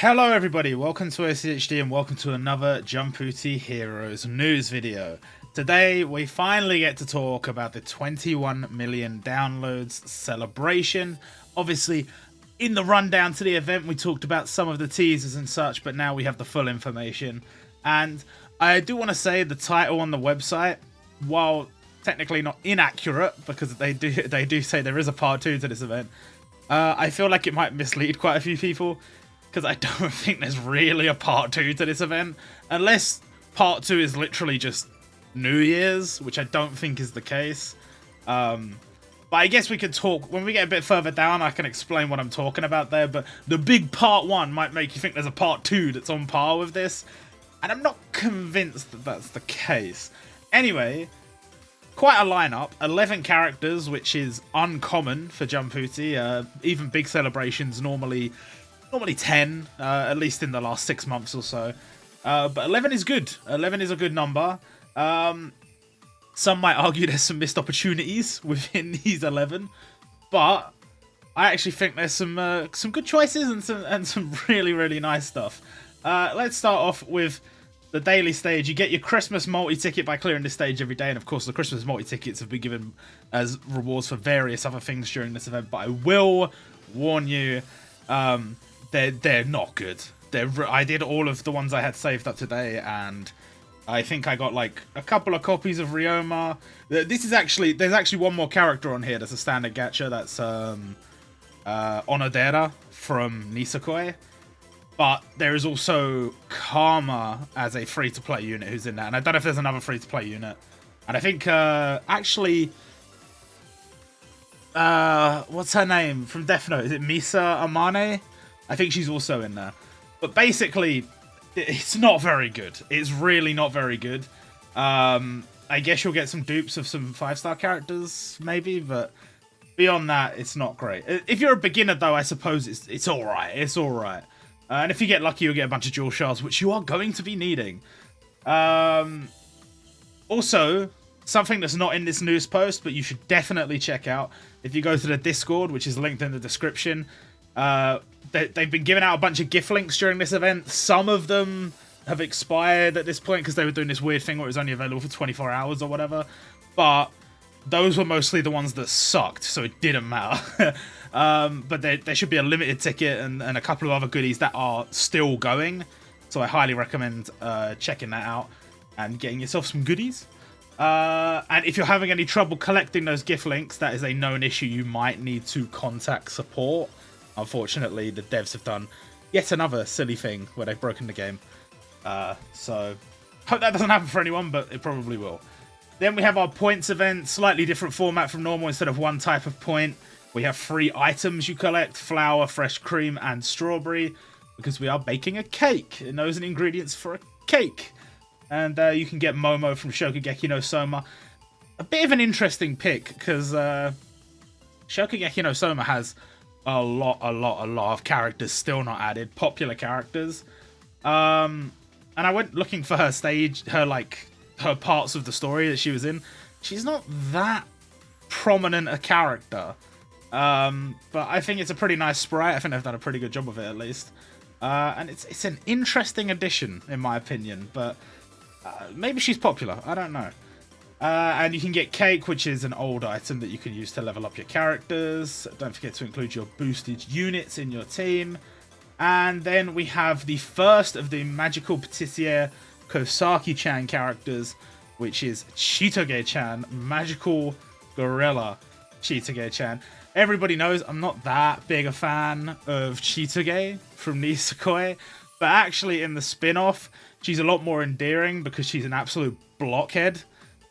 Hello everybody, welcome to OriginalContentHD and welcome to another Jumputi Heroes news video. Today we finally get to talk about the 21 million downloads celebration. Obviously in the rundown to the event we talked about some of the teasers and such, but now we have the full information. And I do want to say the title on the website, while technically not inaccurate because they do say there is a part 2 to this event, I feel like it might mislead quite a few people. Because I don't think there's really a part 2 to this event. Unless part 2 is literally just New Year's, which I don't think is the case. But I guess we could talk, when we get a bit further down, I can explain what I'm talking about there. But the big part 1 might make you think there's a part 2 that's on par with this. And I'm not convinced that that's the case. Anyway, quite a lineup. 11 characters, which is uncommon for Jumputi. Even big celebrations normally 10, at least in the last 6 months or so. But 11 is good. 11 is a good number. Some might argue there's some missed opportunities within these 11, but I actually think there's some good choices and some really nice stuff. Let's start off with the daily stage. You get your Christmas multi-ticket by clearing this stage every day, and of course the Christmas multi-tickets have been given as rewards for various other things during this event, but I will warn you, they're not good. I did all of the ones I had saved up today, and I think I got like a couple of copies of Ryoma. There's actually one more character on here that's a standard gacha. That's Onodera from Nisekoi. But there is also Karma as a free-to-play unit who's in that, and I don't know if there's another free-to-play unit. And I think what's her name from Death Note? Is it Misa Amane? I think she's also in there. But basically, it's not very good. It's really not very good. I guess you'll get some dupes of some 5-star characters, maybe, but beyond that, it's not great. If you're a beginner, though, I suppose it's alright. It's alright. And if you get lucky, you'll get a bunch of jewel shards, which you are going to be needing. Also, something that's not in this news post, but you should definitely check out. If you go to the Discord, which is linked in the description, they've been giving out a bunch of gift links during this event. Some of them have expired at this point because they were doing this weird thing where it was only available for 24 hours or whatever. But those were mostly the ones that sucked, so it didn't matter. But there should be a limited ticket and a couple of other goodies that are still going. So I highly recommend checking that out and getting yourself some goodies. And if you're having any trouble collecting those gift links, that is a known issue. You might need to contact support. Unfortunately, the devs have done yet another silly thing where they've broken the game. So, hope that doesn't happen for anyone, but it probably will. Then we have our points event, slightly different format from normal. Instead of one type of point, we have 3 items you collect: flour, fresh cream, and strawberry, because we are baking a cake. And those are the ingredients for a cake. And you can get Momo from Shokugeki no Soma. A bit of an interesting pick, because Shokugeki no Soma has a lot of characters still not added, popular characters. And I went looking for her stage, her parts of the story that she was in. She's not that prominent a character. But I think it's a pretty nice sprite. I think they've done a pretty good job of it, at least. And it's an interesting addition, in my opinion, but maybe she's popular. I don't know. And you can get cake, which is an old item that you can use to level up your characters. Don't forget to include your boosted units in your team. And then we have the first of the magical patissier Kosaki-chan characters, which is Chitoge-chan, magical gorilla Chitoge-chan. Everybody knows I'm not that big a fan of Chitoge from Nisekoi, but actually in the spin-off, she's a lot more endearing because she's an absolute blockhead.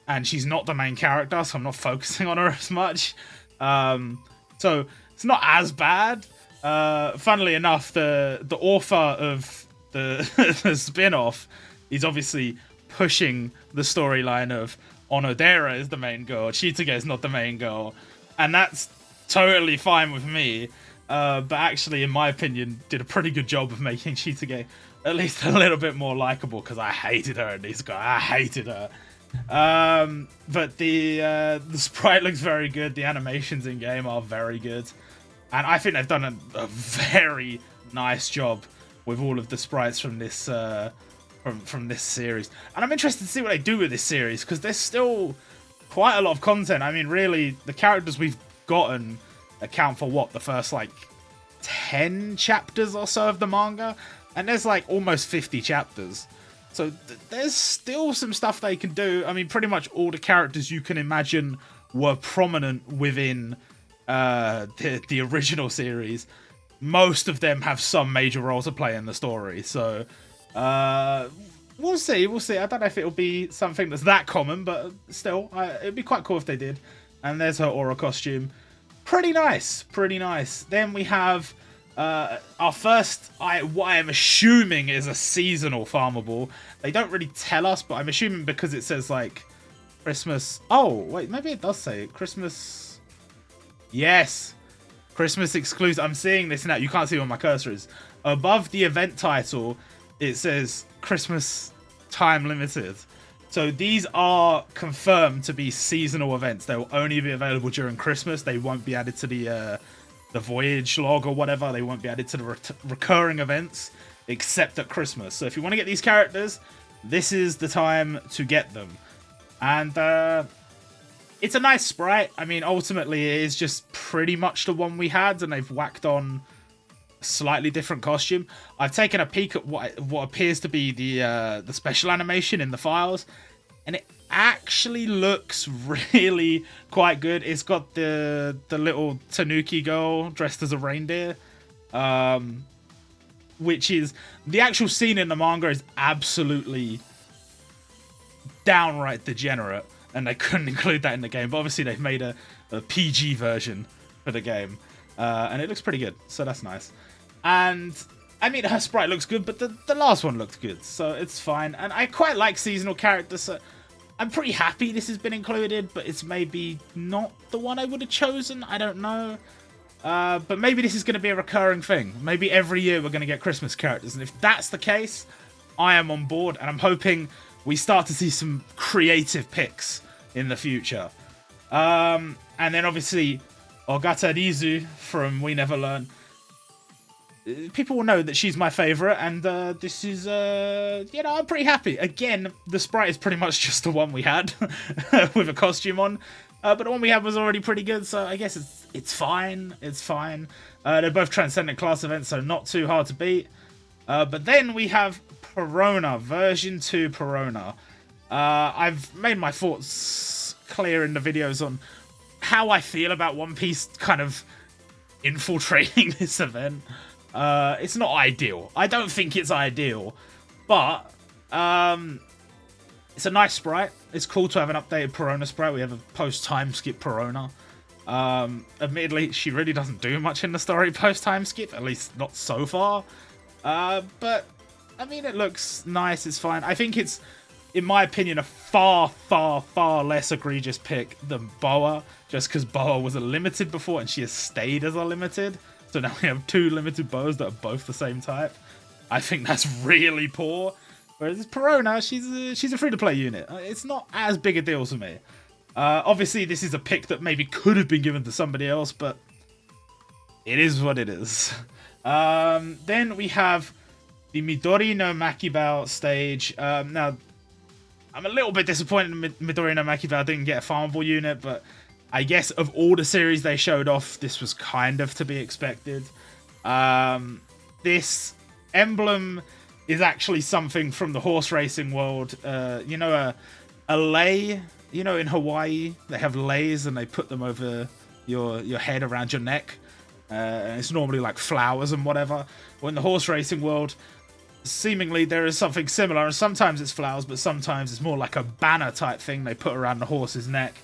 And she's not the main character, so I'm not focusing on her as much. So it's not as bad. Funnily enough, the author of the, the spin-off is obviously pushing the storyline of Onodera is the main girl, Chitoge is not the main girl. And that's totally fine with me. But actually, in my opinion, did a pretty good job of making Chitoge at least a little bit more likable, because I hated her in this guy. I hated her. But the sprite looks very good. The animations in game are very good, and I think they've done a very nice job with all of the sprites from this from this series. And I'm interested to see what they do with this series, because there's still quite a lot of content. I mean, really, the characters we've gotten account for what, the first like 10 chapters or so of the manga, and there's like almost 50 chapters. So there's still some stuff they can do. I mean, pretty much all the characters you can imagine were prominent within the original series. Most of them have some major role to play in the story. So we'll see. We'll see. I don't know if it'll be something that's that common, but still, it'd be quite cool if they did. And there's her aura costume. Pretty nice. Pretty nice. Then we have our first, what I am assuming is a seasonal farmable. They don't really tell us, but I'm assuming because it says like Christmas. Oh, wait, maybe it does say it. Christmas. Yes. Christmas exclusive. I'm seeing this now. You can't see where my cursor is. Above the event title, it says Christmas time limited. So these are confirmed to be seasonal events. They will only be available during Christmas. They won't be added to the voyage log or whatever. They won't be added to the recurring events except at Christmas. So if you want to get these characters, this is the time to get them. And it's a nice sprite. I mean, ultimately, it is just pretty much the one we had, and they've whacked on a slightly different costume. I've taken a peek at what appears to be the special animation in the files, and it actually looks really quite good. It's got the little Tanuki girl dressed as a reindeer, which is the actual scene in the manga is absolutely downright degenerate, and they couldn't include that in the game. But obviously they've made a PG version for the game, and it looks pretty good, so that's nice. And I mean, her sprite looks good, but the last one looked good, so it's fine. And I quite like seasonal characters, so I'm pretty happy this has been included, but it's maybe not the one I would have chosen. I don't know. But maybe this is going to be a recurring thing. Maybe every year we're going to get Christmas characters. And if that's the case, I am on board. And I'm hoping we start to see some creative picks in the future. And then obviously, Ogata Rizu from We Never Learn. People will know that she's my favourite, and this is, you know, I'm pretty happy. Again, the sprite is pretty much just the one we had with a costume on, but the one we had was already pretty good, so I guess it's fine. It's fine. They're both Transcendent class events, so not too hard to beat. But then we have Perona, version 2 Perona. I've made my thoughts clear in the videos on how I feel about One Piece kind of infiltrating this event. It's not ideal. I don't think it's ideal, but it's a nice sprite. It's cool to have an updated Perona sprite. We have a post-time skip Perona. Admittedly, she really doesn't do much in the story post-time skip, at least not so far. But, I mean, it looks nice. It's fine. I think it's, in my opinion, a far, far, far less egregious pick than Boa, just because Boa was a limited before and she has stayed as a limited. So now we have 2 limited bows that are both the same type. I think that's really poor. Whereas Perona, she's a free-to-play unit. It's not as big a deal to me. Obviously, this is a pick that maybe could have been given to somebody else, but it is what it is. Then we have the Midori no Makibao stage. Now, I'm a little bit disappointed Midori no Makibao didn't get a farmable unit, but I guess of all the series they showed off, this was kind of to be expected. This emblem is actually something from the horse racing world. You know, a lei, you know, in Hawaii, they have leis and they put them over your head around your neck. And it's normally like flowers and whatever. Well, in the horse racing world, seemingly there is something similar. And sometimes it's flowers, but sometimes it's more like a banner type thing they put around the horse's neck.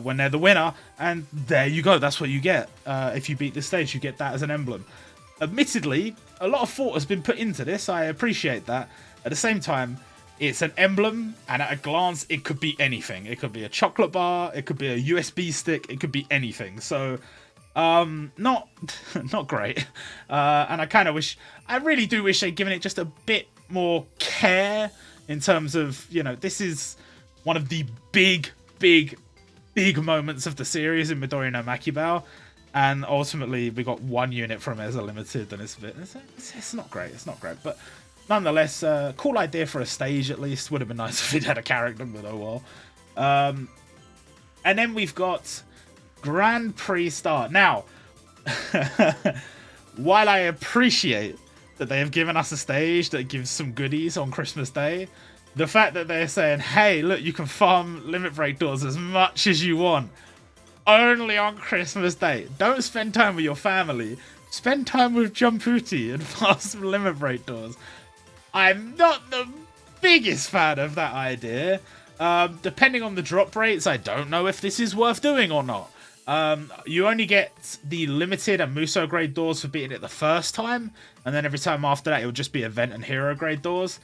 When they're the winner, and there you go, that's what you get. If you beat this stage, you get that as an emblem. Admittedly, a lot of thought has been put into this, I appreciate that. At the same time, it's an emblem, and at a glance, it could be anything. It could be a chocolate bar, it could be a USB stick, it could be anything. So, not great. And I really do wish they'd given it just a bit more care in terms of, you know, this is one of the big moments of the series in Midori no Makibao. And ultimately, we got 1 unit from it as a limited, and it's not great. It's not great, but nonetheless, cool idea for a stage at least. Would have been nice if it had a character, but oh well. And then we've got Grand Prix Start. Now, while I appreciate that they have given us a stage that gives some goodies on Christmas Day, the fact that they're saying, hey, look, you can farm limit break doors as much as you want, only on Christmas Day. Don't spend time with your family. Spend time with Jumputi and farm some limit break doors. I'm not the biggest fan of that idea. Depending on the drop rates, I don't know if this is worth doing or not. You only get the limited and Muso grade doors for beating it the first time, and then every time after that, it will just be event and hero grade doors.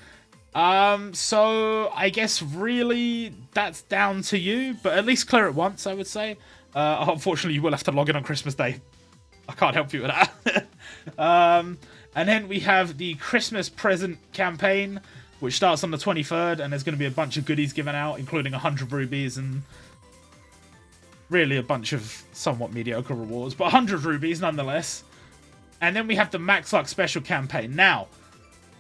So I guess really that's down to you, but at least clear it once, I would say. Unfortunately, you will have to log in on Christmas Day. I can't help you with that. And then we have the Christmas present campaign, which starts on the 23rd, and there's going to be a bunch of goodies given out, including 100 rubies and really a bunch of somewhat mediocre rewards, but 100 rubies nonetheless. And then we have the Max Luck special campaign. Now,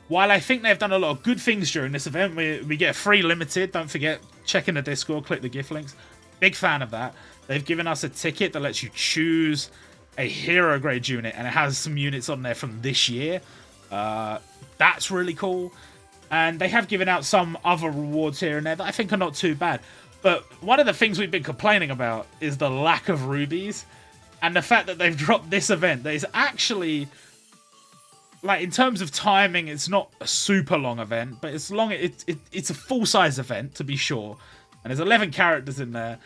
while I think they've done a lot of good things during this event, we get a free limited. Don't forget, check in the Discord, click the gift links. Big fan of that. They've given us a ticket that lets you choose a hero grade unit, and it has some units on there from this year. That's really cool. And they have given out some other rewards here and there that I think are not too bad. But one of the things we've been complaining about is the lack of rubies. And the fact that they've dropped this event that is actually, like, in terms of timing, it's not a super long event, but it's long. It's a full-size event, to be sure. And there's 11 characters in there.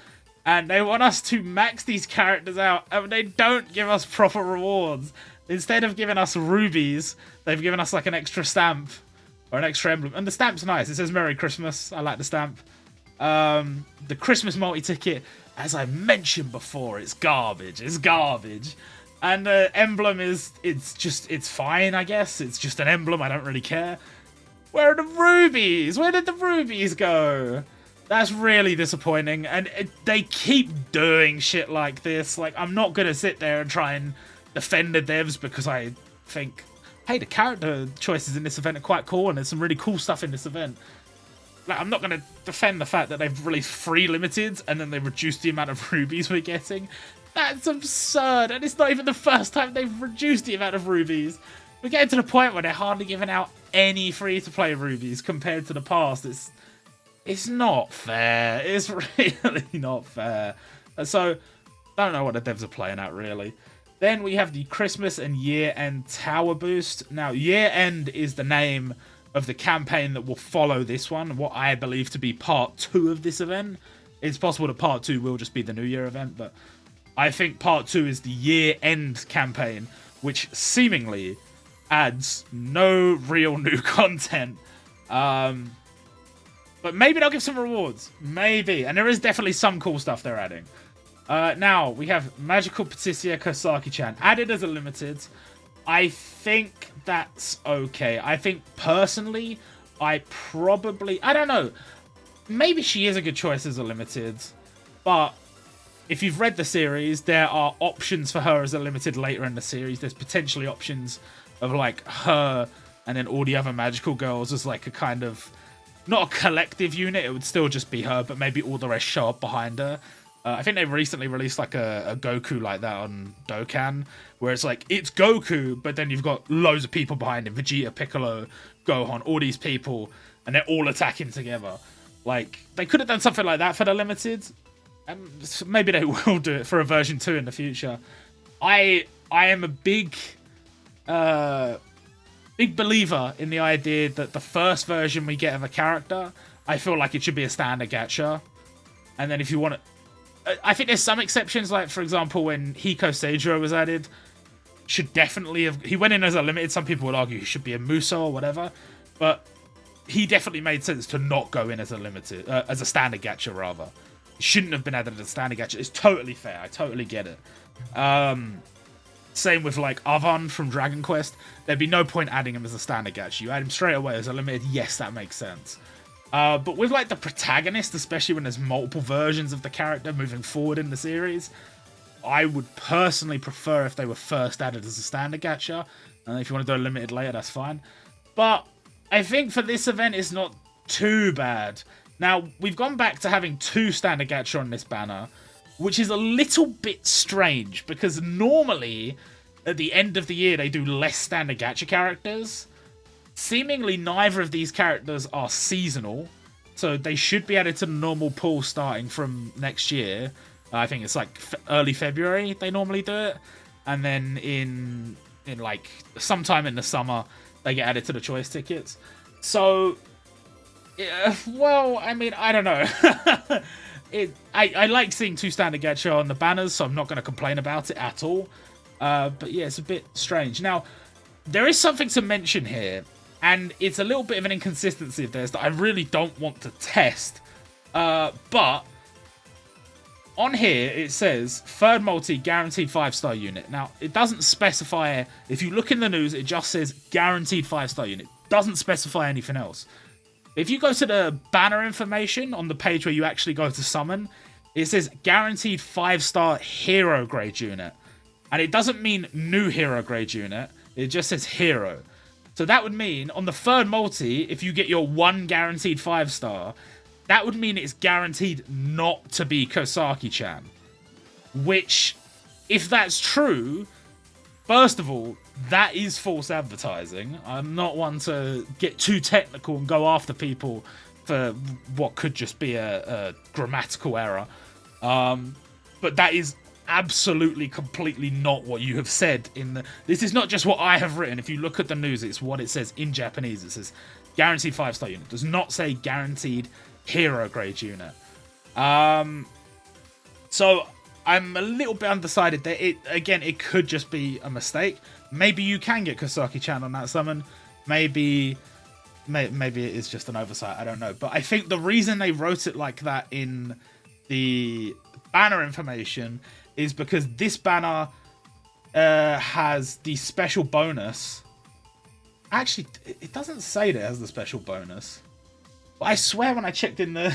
And they want us to max these characters out, and they don't give us proper rewards. Instead of giving us rubies, they've given us like an extra stamp or an extra emblem. And the stamp's nice. It says Merry Christmas. I like the stamp. The Christmas multi-ticket, as I mentioned before, it's garbage. It's garbage. And the emblem it's fine, I guess. It's just an emblem. I don't really care. Where are the rubies? Where did the rubies go? That's really disappointing, and they keep doing shit like this. Like, I'm not gonna sit there and try and defend the devs because I think, hey, the character choices in this event are quite cool, and there's some really cool stuff in this event. Like, I'm not gonna defend the fact that they've released free limiteds and then they reduced the amount of rubies we're getting. That's absurd, and it's not even the first time they've reduced the amount of rubies. We're getting to the point where they're hardly giving out any free-to-play rubies compared to the past. It's not fair. It's really not fair. So, I don't know what the devs are playing at, really. Then we have the Christmas and Year-End Tower Boost. Now, Year-End is the name of the campaign that will follow this one, what I believe to be Part 2 of this event. It's possible that Part 2 will just be the New Year event, but I think Part 2 is the Year-End campaign, which seemingly adds no real new content. But maybe they'll give some rewards. Maybe. And there is definitely some cool stuff they're adding. Now, we have Magical Patricia Kosaki-chan added as a limited. I think that's okay. I think, personally, I don't know. Maybe she is a good choice as a limited. But if you've read the series, there are options for her as a limited later in the series. There's potentially options of, like, her and then all the other magical girls as, like, a kind of... not a collective unit, it would still just be her, but maybe all the rest show up behind her. I think they recently released like a Goku like that on Dokkan, where it's like, it's Goku, but then you've got loads of people behind him. Vegeta, Piccolo, Gohan, all these people, and they're all attacking together. Like, they could have done something like that for the limited. Maybe they will do it for a version 2 in the future. I am a big believer in the idea that the first version we get of a character, I feel like it should be a standard gacha. And then if you want to... I think there's some exceptions, like, for example, when Hiko Seijiro was added, should definitely have... He went in as a limited. Some people would argue he should be a Muso or whatever. But he definitely made sense to not go in as a limited... as a standard gacha, rather. He shouldn't have been added as a standard gacha. It's totally fair. I totally get it. Same with, like, Avon from Dragon Quest. There'd be no point adding him as a standard gacha. You add him straight away as a limited. Yes, that makes sense. But with, like, the protagonist, especially when there's multiple versions of the character moving forward in the series, I would personally prefer if they were first added as a standard gacha. And if you want to do a limited later, that's fine. But I think for this event, it's not too bad. Now, we've gone back to having 2 standard gacha on this banner, which is a little bit strange, because normally, at the end of the year, they do less standard gacha characters. Seemingly, neither of these characters are seasonal, so they should be added to the normal pool starting from next year. I think it's like early February they normally do it, and then in like sometime in the summer they get added to the choice tickets. So, well, I mean, I don't know. I like seeing 2 standard gacha on the banners, so I'm not going to complain about it at all. But yeah, it's a bit strange. Now, there is something to mention here, and it's a little bit of an inconsistency of theirs that I really don't want to test. But on here, it says, third multi, guaranteed 5-star unit. Now, it doesn't specify, if you look in the news, it just says guaranteed 5-star unit. It doesn't specify anything else. If you go to the banner information on the page where you actually go to summon, it says guaranteed 5-star hero grade unit. And it doesn't mean new hero grade unit. It just says hero. So that would mean on the third multi, if you get your 1 guaranteed 5-star, that would mean it's guaranteed not to be Kosaki-chan. Which, if that's true, first of all, that is false advertising. I'm not one to get too technical and go after people for what could just be a grammatical error. But that is absolutely, completely not what you have said in the... This is not just what I have written. If you look at the news, it's what it says in Japanese. It says guaranteed 5-star unit. It does not say guaranteed hero grade unit. So I'm a little bit undecided there. It could just be a mistake. Maybe you can get Kosaki-chan on that summon. Maybe it is just an oversight. I don't know. But I think the reason they wrote it like that in the banner information is because this banner has the special bonus. Actually, it doesn't say that it has the special bonus. But I swear when I checked in the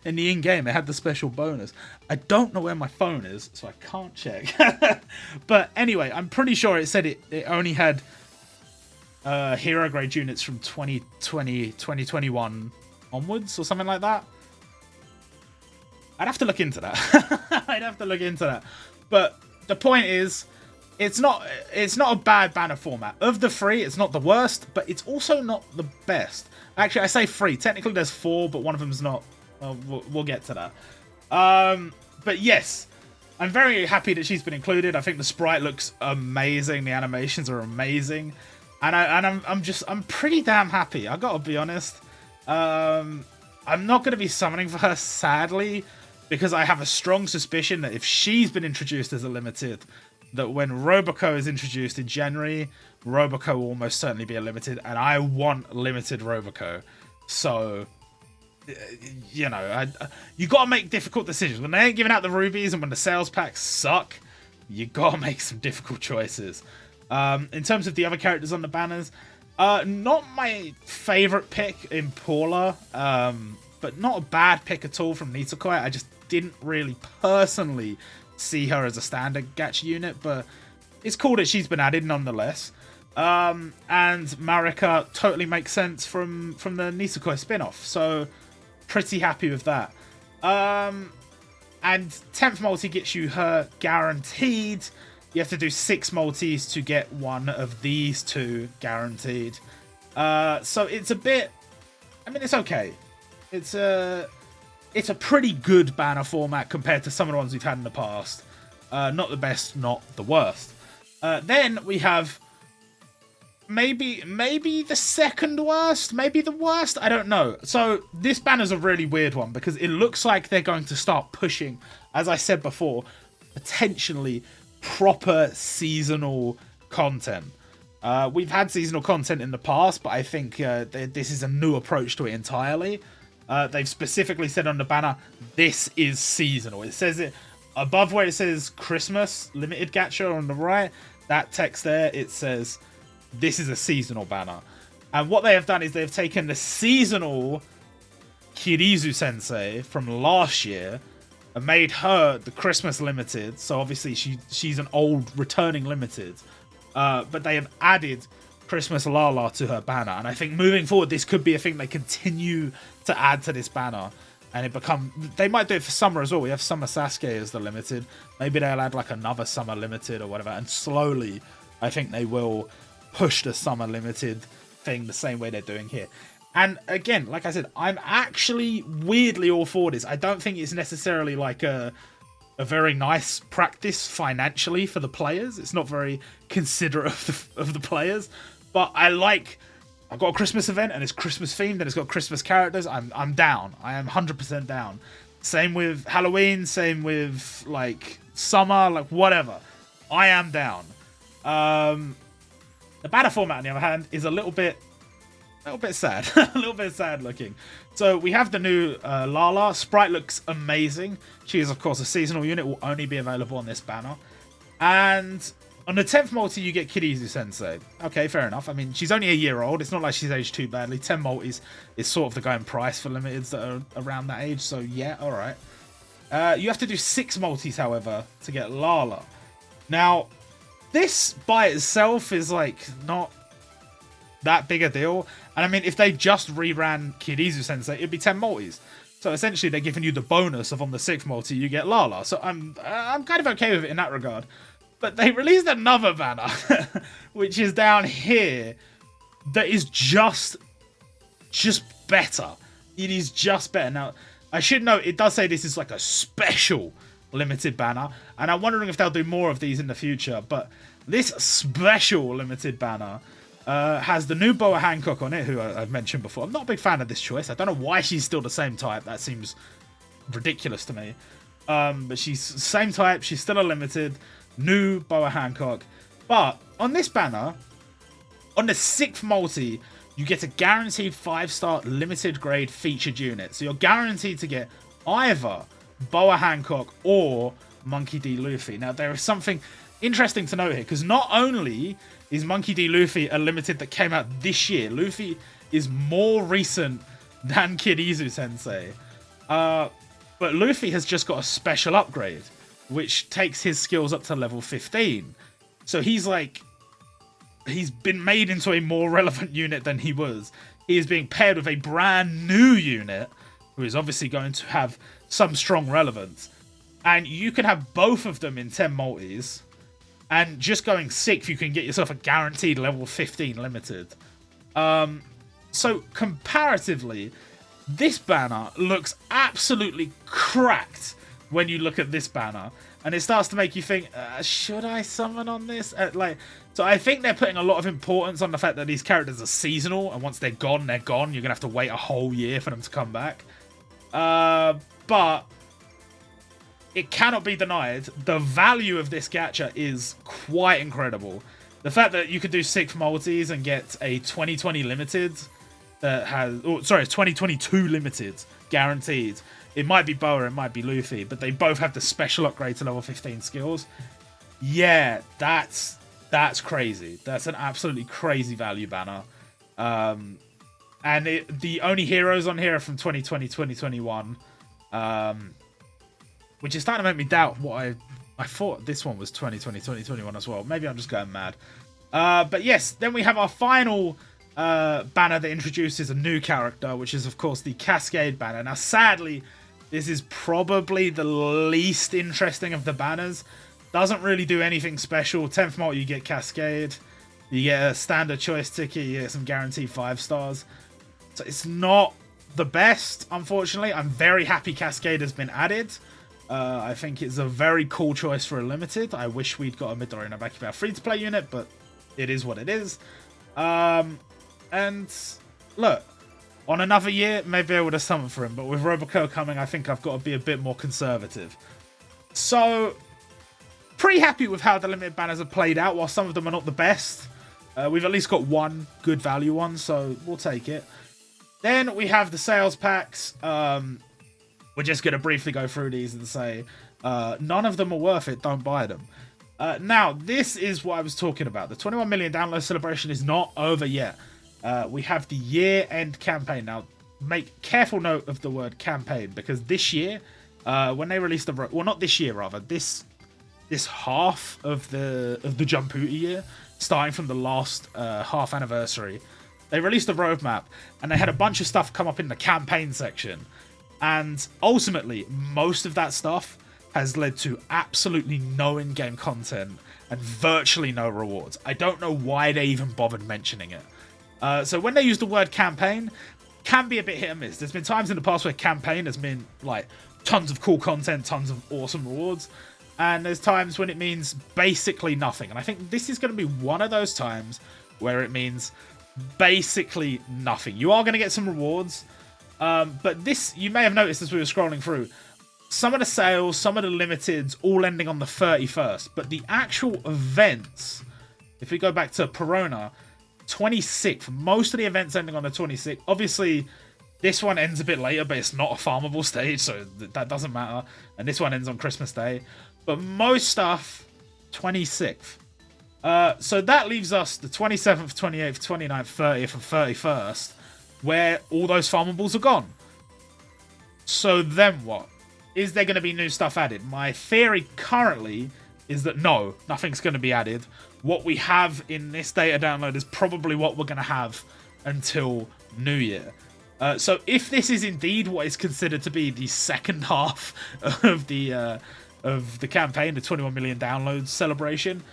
in-game, it had the special bonus. I don't know where my phone is, so I can't check. But anyway, I'm pretty sure it said it only had hero grade units from 2020, 2021 onwards or something like that. I'd have to look into that. But the point is, it's not a bad banner format. Of the 3, it's not the worst, but it's also not the best. Actually, I say 3. Technically, there's 4, but one of them's not. We'll get to that. But yes, I'm very happy that she's been included. I think the sprite looks amazing. The animations are amazing, and I'm pretty damn happy. I gotta be honest. I'm not gonna be summoning for her, sadly, because I have a strong suspicion that if she's been introduced as a limited, that when Roboco is introduced in January, Roboco will almost certainly be a limited, and I want limited Roboco. So, you know, you got to make difficult decisions. When they ain't giving out the rubies and when the sales packs suck, you got to make some difficult choices. In terms of the other characters on the banners, not my favorite pick in Paula, but not a bad pick at all from Nisekoi. I just didn't really personally see her as a standard gacha unit, but it's cool that she's been added nonetheless. And Marika totally makes sense from the Nisekoi spin-off, so pretty happy with that. And 10th multi gets you her guaranteed. You have to do 6 multis to get one of these 2 guaranteed. So it's a bit... I mean, it's okay. It's a pretty good banner format compared to some of the ones we've had in the past. Not the best, not the worst. Then we have maybe the second worst, maybe the worst, I don't know. So this banner's a really weird one because it looks like they're going to start pushing, as I said before, potentially proper seasonal content. We've had seasonal content in the past, but I think this is a new approach to it entirely. They've specifically said on the banner, this is seasonal. It says it above where it says Christmas limited gacha on the right. That text there, it says this is a seasonal banner. And what they have done is they've taken the seasonal Kirizu Sensei from last year and made her the Christmas limited. So obviously she's an old returning limited. But they have added Christmas Lala to her banner. And I think moving forward, this could be a thing they continue to add to this banner. And they might do it for summer as well. We have Summer Sasuke as the limited. Maybe they'll add like another summer limited or whatever. And slowly, I think they will push the summer limited thing the same way they're doing here. And again, like I said, I'm actually weirdly all for this. I don't think it's necessarily like a very nice practice financially for the players. It's not very considerate of the players. But I've got a Christmas event and it's Christmas themed and it's got Christmas characters. I'm down. I am 100% down. Same with Halloween. Same with like summer, like whatever. I am down. The banner format, on the other hand, is a little bit sad. A little bit sad looking. So we have the new Lala. Sprite looks amazing. She is, of course, a seasonal unit. Will only be available on this banner. And on the 10th multi, you get Kirizu Sensei. Okay, fair enough. I mean, she's only a year old. It's not like she's aged too badly. 10 multis is sort of the going price for limiteds that are around that age. So, yeah, all right. You have to do 6 multis, however, to get Lala. Now, this by itself is, like, not that big a deal. And I mean, if they just reran Kirizu Sensei, it'd be 10 multis. So essentially, they're giving you the bonus of on the 6th multi, you get Lala. So I'm kind of okay with it in that regard. But they released another banner, which is down here, that is just better. It is just better. Now, I should note, it does say this is like a special limited banner. And I'm wondering if they'll do more of these in the future. But this special limited banner has the new Boa Hancock on it, who I've mentioned before. I'm not a big fan of this choice. I don't know why she's still the same type. That seems ridiculous to me. But she's same type. She's still a limited. New Boa Hancock. But on this banner, on the 6th multi, you get a guaranteed 5-star limited grade featured unit. So you're guaranteed to get either Boa Hancock or Monkey D. Luffy. Now, there is something interesting to note here, because not only is Monkey D. Luffy a limited that came out this year, Luffy is more recent than Kirizu Sensei. But Luffy has just got a special upgrade, which takes his skills up to level 15. So he's been made into a more relevant unit than he was. He is being paired with a brand new unit, who is obviously going to have some strong relevance. And you can have both of them in 10 multis. And just going 6th, you can get yourself a guaranteed level 15 limited. So comparatively, this banner looks absolutely cracked when you look at this banner, and it starts to make you think, should I summon on this? So I think they're putting a lot of importance on the fact that these characters are seasonal, and once they're gone, they're gone. You're gonna have to wait a whole year for them to come back. But it cannot be denied, the value of this gacha is quite incredible. The fact that you could do 6 multis and get a 2020 limited that has, 2022 limited guaranteed. It might be Boa, it might be Luffy, but they both have the special upgrade to level 15 skills. Yeah, that's crazy. That's an absolutely crazy value banner. And the only heroes on here are from 2020, 2021. Which is starting to make me doubt what I thought this one was 2020, 2021 as well. Maybe I'm just going mad. But yes, then we have our final banner that introduces a new character, which is, of course, the Cascade banner. Now, sadly, this is probably the least interesting of the banners. Doesn't really do anything special. 10th multi, you get Cascade. You get a standard choice ticket. You get some guaranteed 5 stars. So it's not the best, unfortunately. I'm very happy Cascade has been added. I think it's a very cool choice for a limited. I wish we'd got a Midori no Bakuba free-to-play unit, but it is what it is. And look, on another year, maybe I would have summoned for him, but with Roboco coming, I think I've got to be a bit more conservative. So, pretty happy with how the limited banners have played out. While some of them are not the best, we've at least got one good value one, so we'll take it. Then we have the sales packs. We're just going to briefly go through these and say, none of them are worth it, don't buy them. Now, this is what I was talking about. The 21 million download celebration is not over yet. We have the year-end campaign. Now, make careful note of the word campaign, because this year when they released the well, not this year, rather this half of the Jumputi year, starting from the last half anniversary, they released a roadmap and they had a bunch of stuff come up in the campaign section, and ultimately most of that stuff has led to absolutely no in-game content and virtually no rewards. I don't know why they even bothered mentioning it. So when they use the word campaign, can be a bit hit and miss. There's been times in the past where campaign has been like tons of cool content, tons of awesome rewards, and there's times when it means basically nothing. And I think this is going to be one of those times where it means basically nothing. You are going to get some rewards, but this, you may have noticed as we were scrolling through, some of the sales, some of the limiteds, all ending on the 31st. But the actual events, if we go back to Perona, 26th. Most of the events ending on the 26th. Obviously, this one ends a bit later, but it's not a farmable stage, so that doesn't matter. And this one ends on Christmas Day. But most stuff, 26th. So that leaves us the 27th, 28th, 29th, 30th, and 31st, where all those farmables are gone. So then what? Is there going to be new stuff added? My theory currently is that no, nothing's going to be added. What we have in this data download is probably what we're going to have until New Year. So if this is indeed what is considered to be the second half of the campaign, the 21 million downloads celebration,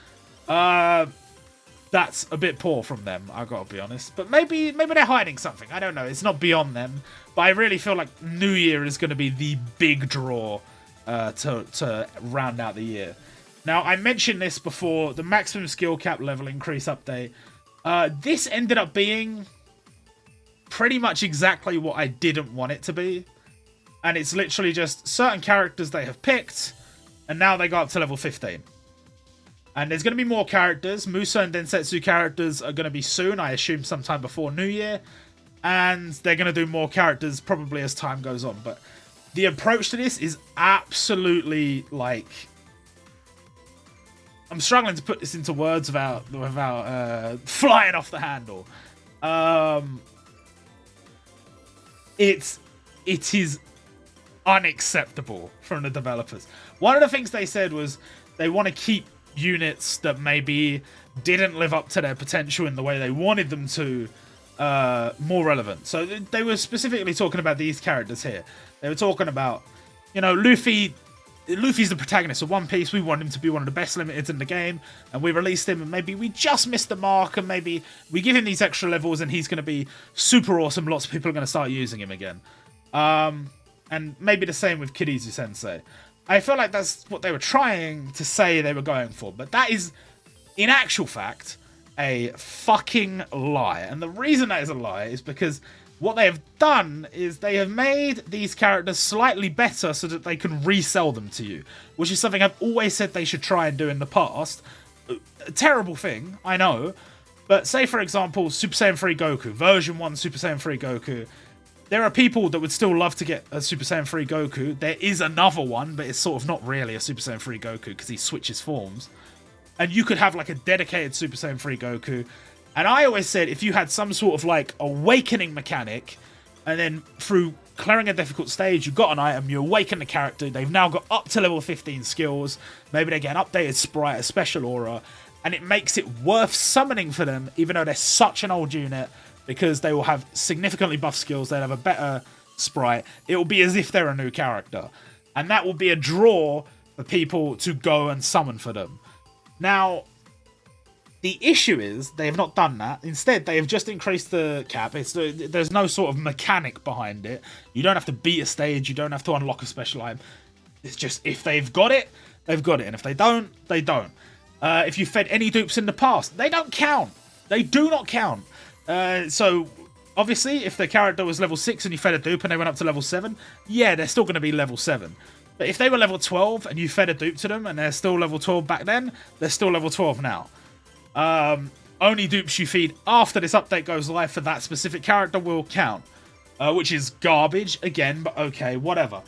that's a bit poor from them, I gotta be honest. But maybe they're hiding something. I don't know. It's not beyond them. But I really feel like New Year is going to be the big draw to round out the year. Now, I mentioned this before, the maximum skill cap level increase update. This ended up being pretty much exactly what I didn't want it to be. And it's literally just certain characters they have picked, and now they go up to level 15. And there's going to be more characters. Musa and Densetsu characters are going to be soon, I assume sometime before New Year. And they're going to do more characters probably as time goes on. But the approach to this is absolutely, like... I'm struggling to put this into words without flying off the handle. It is unacceptable from the developers. One of the things they said was they want to keep units that maybe didn't live up to their potential in the way they wanted them to more relevant. So they were specifically talking about these characters here. They were talking about, you know, Luffy's the protagonist of One Piece. We want him to be one of the best limiteds in the game, and we released him, and maybe we just missed the mark, and maybe we give him these extra levels and he's going to be super awesome. Lots of people are going to start using him again. And maybe the same with Kirizu Sensei. I feel like that's what they were trying to say they were going for, but that is, in actual fact, a fucking lie. And the reason that is a lie is because what they have done is they have made these characters slightly better so that they can resell them to you, which is something I've always said they should try and do in the past. A terrible thing, I know, but say, for example, Super Saiyan 3 Goku, version 1 Super Saiyan 3 Goku. There are people that would still love to get a Super Saiyan 3 Goku. There is another one, but it's sort of not really a Super Saiyan 3 Goku because he switches forms. And you could have like a dedicated Super Saiyan 3 Goku. And I always said if you had some sort of like awakening mechanic, and then through clearing a difficult stage, you got an item, you awaken the character, they've now got up to level 15 skills, maybe they get an updated sprite, a special aura, and it makes it worth summoning for them, even though they're such an old unit, because they will have significantly buff skills, they'll have a better sprite, it will be as if they're a new character. And that will be a draw for people to go and summon for them. Now, the issue is they have not done that. Instead, they have just increased the cap. There's no sort of mechanic behind it. You don't have to beat a stage. You don't have to unlock a special item. It's just if they've got it, they've got it. And if they don't, they don't. If you fed any dupes in the past, they don't count. They do not count. So, obviously, if the character was level 6 and you fed a dupe and they went up to level 7, yeah, they're still going to be level 7. But if they were level 12 and you fed a dupe to them and they're still level 12 back then, they're still level 12 now. Only dupes you feed after this update goes live for that specific character will count. Which is garbage, again, but okay, whatever.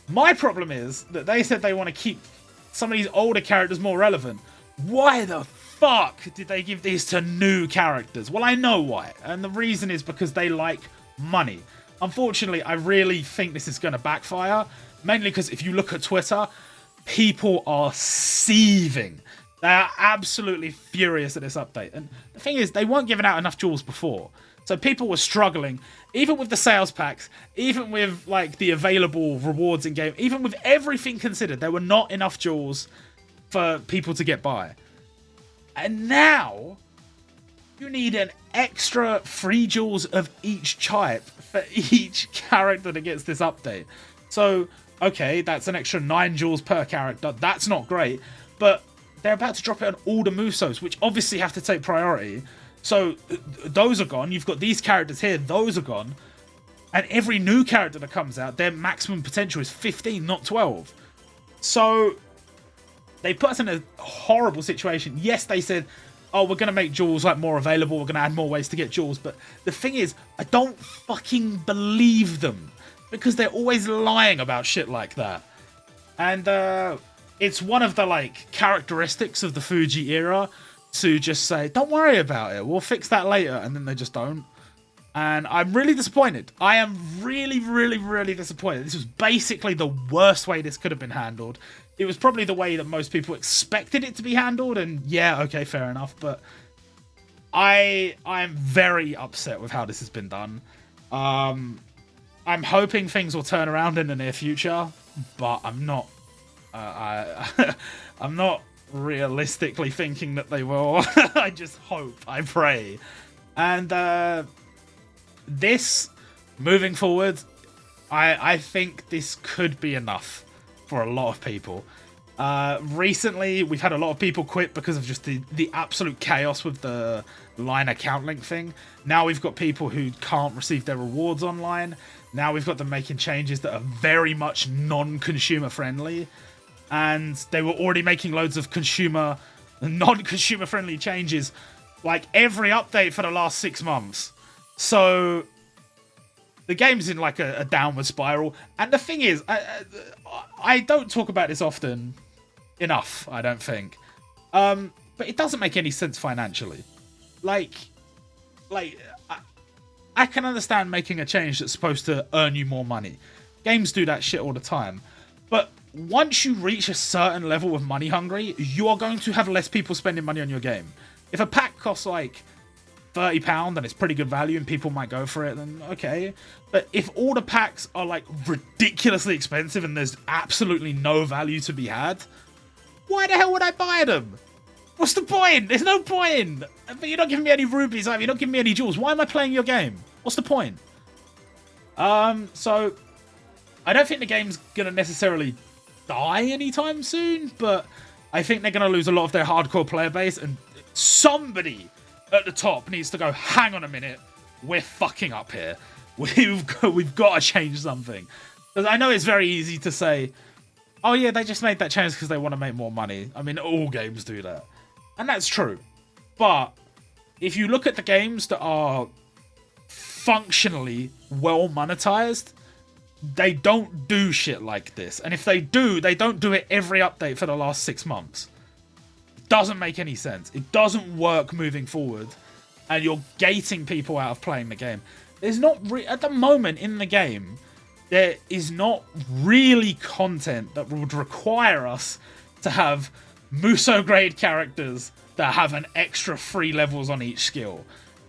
My problem is that they said they want to keep some of these older characters more relevant. Why the fuck did they give these to new characters? Well, I know why. And the reason is because they like money. Unfortunately, I really think this is going to backfire. Mainly because if you look at Twitter, people are seething. They are absolutely furious at this update. And the thing is, they weren't giving out enough jewels before. So people were struggling, even with the sales packs, even with like the available rewards in game, even with everything considered, there were not enough jewels for people to get by. And now you need an extra 3 jewels of each type for each character that gets this update. So, okay, that's an extra 9 jewels per character. That's not great, but they're about to drop it on all the Musos, which obviously have to take priority. So those are gone. You've got these characters here. Those are gone. And every new character that comes out, their maximum potential is 15, not 12. So they put us in a horrible situation. Yes, they said, oh, we're going to make jewels like more available. We're going to add more ways to get jewels. But the thing is, I don't fucking believe them, because they're always lying about shit like that. And it's one of the like characteristics of the Fuji era to just say, don't worry about it, we'll fix that later, and then they just don't. And I'm really disappointed. I am really, really, really disappointed. This was basically the worst way this could have been handled. It was probably the way that most people expected it to be handled, and yeah, okay, fair enough, but I'm very upset with how this has been done. I'm hoping things will turn around in the near future, but I'm not I'm not realistically thinking that they will. I just hope, I pray. And this, moving forward, I think this could be enough for a lot of people. Recently, we've had a lot of people quit because of just the absolute chaos with the line account link thing. Now we've got people who can't receive their rewards online. Now we've got them making changes that are very much non-consumer friendly. And they were already making loads of non-consumer friendly changes like every update for the last 6 months. So the game's in like a downward spiral. And the thing is, I don't talk about this often enough, I don't think. But it doesn't make any sense financially. Like I can understand making a change that's supposed to earn you more money. Games do that shit all the time. But once you reach a certain level of money hungry, you are going to have less people spending money on your game. If a pack costs like £30 and it's pretty good value and people might go for it, then okay. But if all the packs are like ridiculously expensive and there's absolutely no value to be had, why the hell would I buy them? What's the point? There's no point. But you're not giving me any rubies, you're not giving me any jewels. Why am I playing your game? What's the point? So I don't think the game's gonna necessarily die anytime soon, but I think they're gonna lose a lot of their hardcore player base, and somebody at the top needs to go, hang on a minute, we're fucking up here. We've got to change something. Because I know it's very easy to say, oh yeah, they just made that change because they want to make more money. I mean, all games do that. And that's true. But if you look at the games that are functionally well monetized, they don't do shit like this. And if they do, they don't do it every update for the last 6 months. It doesn't make any sense. It doesn't work moving forward. And you're gating people out of playing the game. There's not at the moment in the game, there is not really content that would require us to have Muso grade characters that have an extra 3 levels on each skill.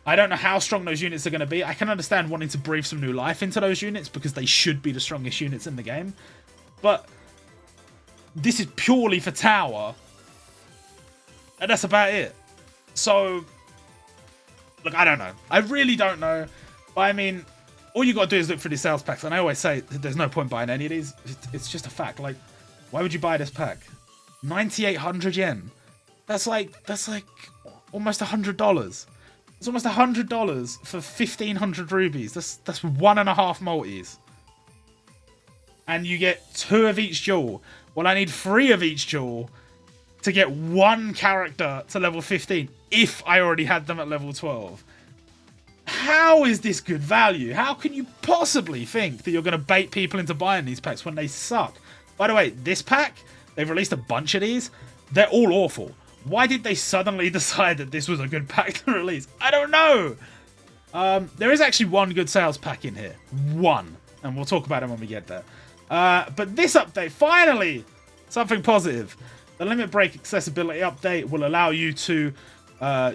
I don't know how strong those units are going to be. I can understand wanting to breathe some new life into those units because they should be the strongest units in the game. But this is purely for tower. And that's about it. So, look, I don't know. I really don't know. But I mean, all you got to do is look for these sales packs. And I always say there's no point buying any of these. It's just a fact. Like, why would you buy this pack? 9,800 yen. That's like almost $100. It's almost $100 for 1,500 rubies. That's 1.5 multis. And you get 2 of each jewel. Well, I need 3 of each jewel to get 1 character to level 15 if I already had them at level 12. How is this good value? How can you possibly think that you're going to bait people into buying these packs when they suck? By the way, this pack, they've released a bunch of these. They're all awful. Why did they suddenly decide that this was a good pack to release? I don't know. There is actually one good sales pack in here. One. And we'll talk about it when we get there. But this update, finally, something positive. The limit break accessibility update will allow you to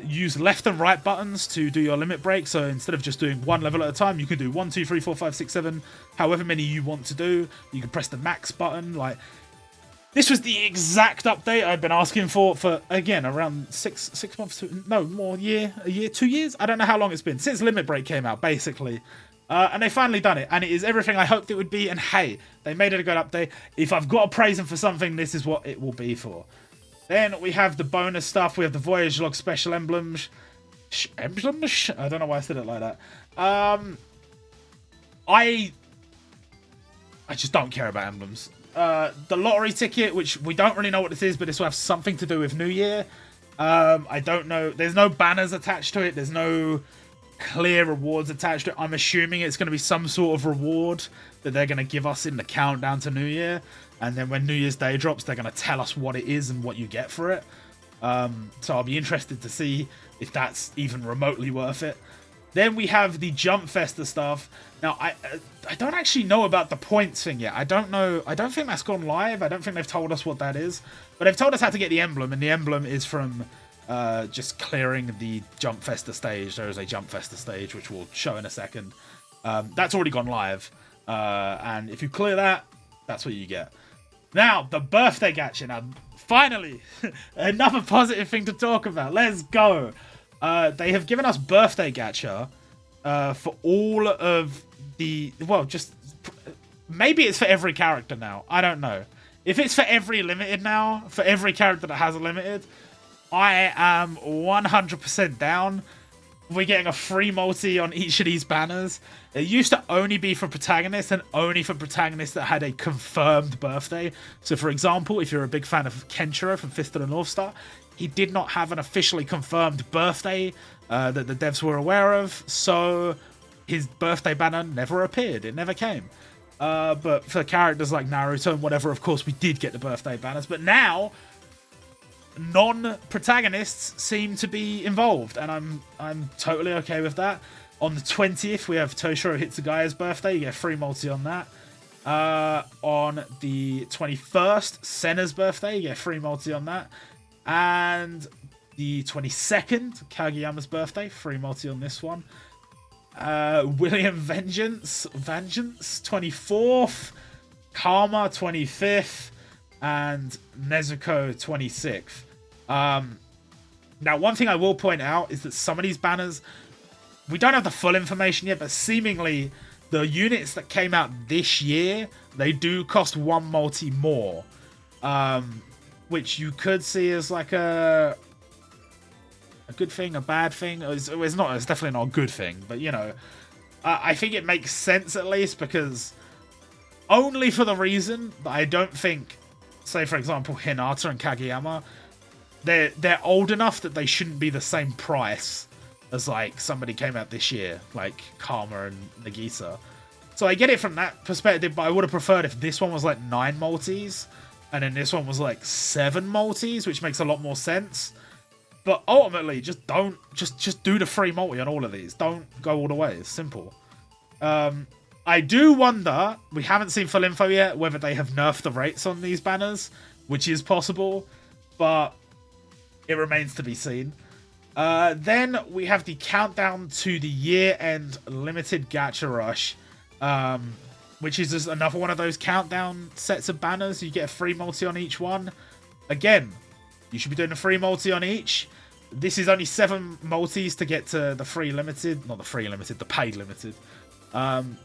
use left and right buttons to do your limit break. So instead of just doing one level at a time, you can do 1, 2, 3, 4, 5, 6, 7, however many you want to do. You can press the max button. Like, this was the exact update I've been asking for again, around six months, no more, a year, 2 years. I don't know how long it's been since limit break came out, basically. And they finally done it, and it is everything I hoped it would be. And hey, they made it a good update. If I've got to praise them for something, this is what it will be for. Then we have the bonus stuff. We have the Voyage Log special emblems. Emblems? I don't know why I said it like that. I just don't care about emblems. The lottery ticket, which we don't really know what this is, but this will have something to do with New Year. I don't know. There's no banners attached to it. There's no clear rewards attached to it. I'm assuming it's going to be some sort of reward that they're going to give us in the countdown to New Year. And then when New Year's Day drops, they're going to tell us what it is and what you get for it. So I'll be interested to see if that's even remotely worth it. Then we have the Jump Festa stuff. Now, I don't actually know about the points thing yet. I don't know. I don't think that's gone live. I don't think they've told us what that is. But they've told us how to get the emblem. And the emblem is from just clearing the Jump Festa stage. There is a Jump Festa stage, which we'll show in a second. That's already gone live. And if you clear that, that's what you get. Now, the birthday gacha. Now, finally, another positive thing to talk about. Let's go. They have given us birthday gacha for all of the... Well, just... Maybe it's for every character now. I don't know. If it's for every limited now, for every character that has a limited, I am 100% down. We're getting a free multi on each of these banners. It used to only be for protagonists and only for protagonists that had a confirmed birthday. So, for example, if you're a big fan of Kenshiro from Fist of the North Star, he did not have an officially confirmed birthday that the devs were aware of. So, his birthday banner never appeared. It never came. But for characters like Naruto and whatever, of course, we did get the birthday banners. But now, non-protagonists seem to be involved, and I'm totally okay with that. On the 20th, we have Toshiro Hitsugaya's birthday. You get a free multi on that. On the 21st, Senna's birthday. You get a free multi on that. And the 22nd, Kageyama's birthday. Free multi on this one. William Vengeance, 24th. Karma, 25th. And Nezuko, 26th. Now, one thing I will point out is that some of these banners, we don't have the full information yet, but seemingly the units that came out this year, they do cost one multi more. Which you could see as like a good thing, a bad thing. It's definitely not a good thing, but you know, I think it makes sense at least, because only for the reason that I don't think, say for example, Hinata and Kageyama, they're old enough that they shouldn't be the same price as like somebody came out this year, like Karma and Nagisa. So I get it from that perspective, but I would have preferred if this one was like 9 multis, and then this one was like 7 multis, which makes a lot more sense. But ultimately, just do the free multi on all of these. Don't go all the way. It's simple. I do wonder, we haven't seen full info yet, whether they have nerfed the rates on these banners, which is possible, but it remains to be seen. Then we have the countdown to the year-end limited gacha rush, which is just another one of those countdown sets of banners. You get a free multi on each one. Again, you should be doing a free multi on each. This is only 7 multis to get to the free limited. Not the free limited, the paid limited.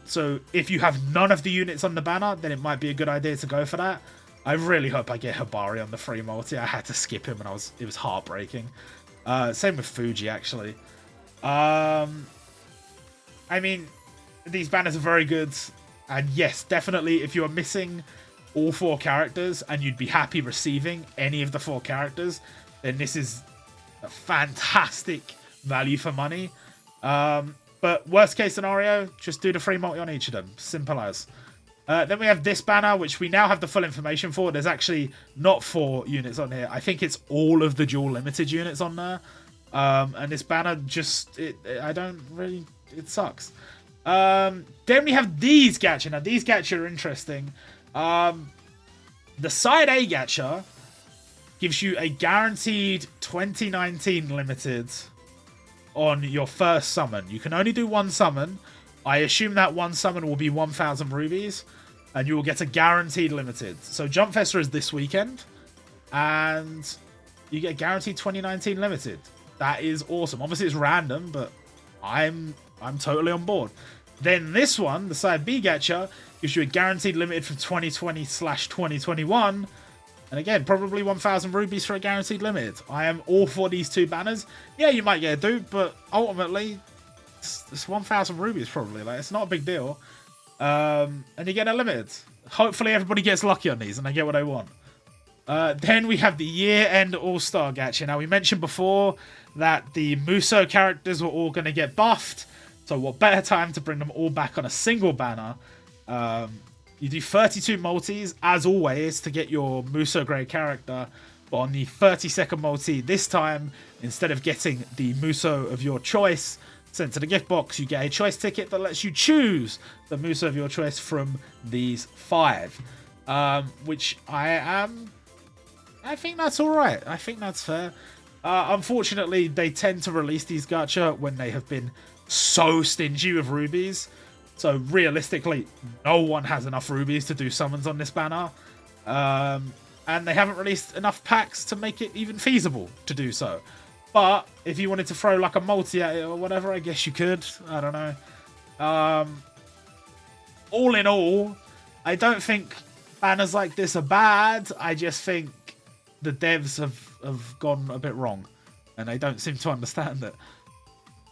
So if you have none of the units on the banner, then it might be a good idea to go for that. I really hope I get Hibari on the free multi. I had to skip him, and it was heartbreaking. Same with Fuji, actually. I mean, these banners are very good. And yes, definitely, if you are missing all 4 characters and you'd be happy receiving any of the 4 characters, then this is a fantastic value for money. But worst case scenario, just do the free multi on each of them. Simple as. Then we have this banner, which we now have the full information for. There's actually not 4 units on here. I think it's all of the dual limited units on there. And this banner just... it sucks. Then we have these gacha. Now, these gacha are interesting. The side A gacha gives you a guaranteed 2019 limited on your first summon. You can only do one summon. I assume that one summon will be 1,000 rubies, and you will get a guaranteed limited. So Jump Festa is this weekend, and you get a guaranteed 2019 limited. That is awesome. Obviously, it's random, but I'm totally on board. Then this one, the side B gacha, gives you a guaranteed limited from 2020/2021. And again, probably 1,000 rubies for a guaranteed limited. I am all for these two banners. Yeah, you might get a dupe, but ultimately, it's 1,000 rubies probably. Like, it's not a big deal. And you get a limited. Hopefully everybody gets lucky on these and they get what they want. Then we have the year-end All-Star gacha. Now, we mentioned before that the Muso characters were all going to get buffed. So what better time to bring them all back on a single banner. You do 32 multis, as always, to get your Muso grade character. But on the 30-second multi this time, instead of getting the Muso of your choice sent to the gift box, you get a choice ticket that lets you choose the Muso of your choice from these 5. Which I think that's alright. I think that's fair. Unfortunately, they tend to release these gacha when they have been so stingy with rubies. So realistically, no one has enough rubies to do summons on this banner. And they haven't released enough packs to make it even feasible to do so. But if you wanted to throw like a multi at it or whatever, I guess you could. I don't know. All in all, I don't think banners like this are bad. I just think the devs have gone a bit wrong. And they don't seem to understand it.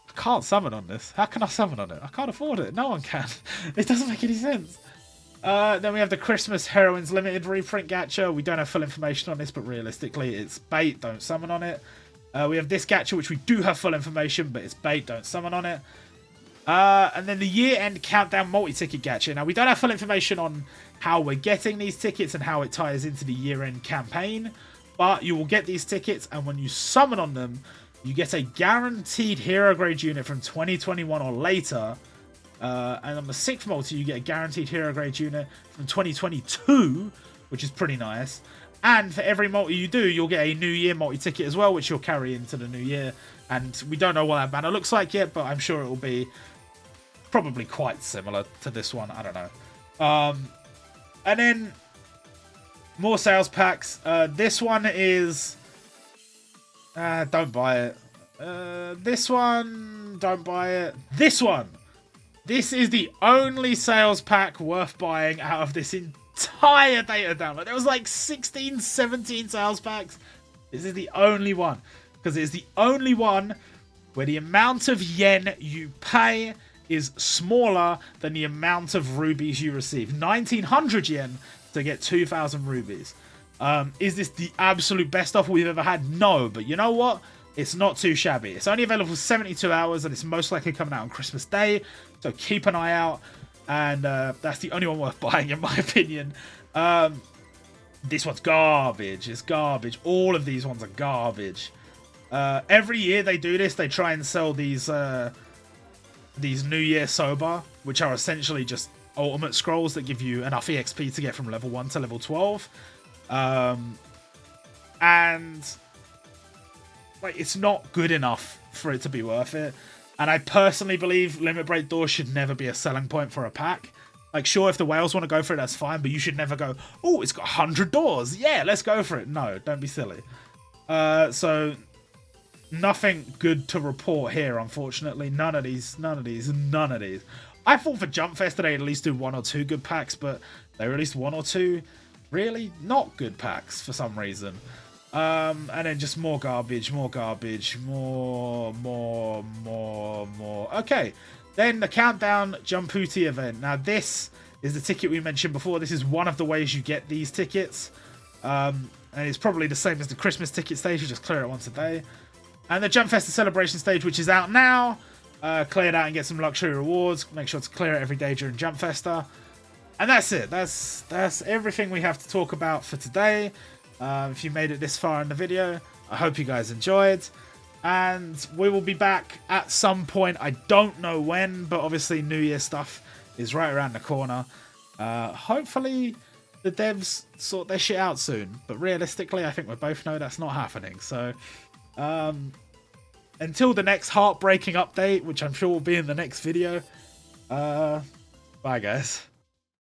I can't summon on this. How can I summon on it? I can't afford it. No one can. It doesn't make any sense. Then we have the Christmas Heroines Limited reprint gacha. We don't have full information on this, but realistically, it's bait. Don't summon on it. We have this gacha, which we do have full information, but it's bait. Don't summon on it. And then the year-end countdown multi-ticket gacha. Now, we don't have full information on how we're getting these tickets and how it ties into the year-end campaign, but you will get these tickets, and when you summon on them, you get a guaranteed hero grade unit from 2021 or later. And on the 6th multi, you get a guaranteed hero grade unit from 2022, which is pretty nice. And for every multi you do, you'll get a New Year multi-ticket as well, which you'll carry into the New Year. And we don't know what that banner looks like yet, but I'm sure it will be probably quite similar to this one. I don't know. And then more sales packs. This one is... don't buy it. This one, don't buy it. This one! This is the only sales pack worth buying out of this entire data download. There was like 16, 17 sales packs. This is the only one. Because it is the only one where the amount of yen you pay is smaller than the amount of rubies you receive. 1,900 yen to get 2,000 rubies. Is this the absolute best offer we've ever had? No, but you know what? It's not too shabby. It's only available for 72 hours, and it's most likely coming out on Christmas Day, so keep an eye out. And that's the only one worth buying, in my opinion. This one's garbage. It's garbage. All of these ones are garbage. Every year they do this. They try and sell these New Year Soba, which are essentially just ultimate scrolls that give you enough EXP to get from level 1 to level 12. And like, it's not good enough for it to be worth it. And I personally believe limit break doors should never be a selling point for a pack. Like, sure, if the whales want to go for it, that's fine, but you should never go, oh, it's got 100 doors. Yeah, let's go for it. No, don't be silly. So nothing good to report here, unfortunately. None of these. I thought for Jump Fest they'd at least do 1 or 2 good packs, but they released 1 or 2 really not good packs for some reason. And then just more garbage, more. Okay, then the Countdown Jumputi event. Now this is the ticket we mentioned before. This is one of the ways you get these tickets. And it's probably the same as the Christmas ticket stage. You just clear it once a day. And the Jump Festa celebration stage, which is out now. Clear it out and get some luxury rewards. Make sure to clear it every day during Jump Festa. And that's it. That's everything we have to talk about for today. If you made it this far in the video, I hope you guys enjoyed. And we will be back at some point. I don't know when, but obviously New Year stuff is right around the corner. Hopefully the devs sort their shit out soon. But realistically, I think we both know that's not happening. So until the next heartbreaking update, which I'm sure will be in the next video, bye guys.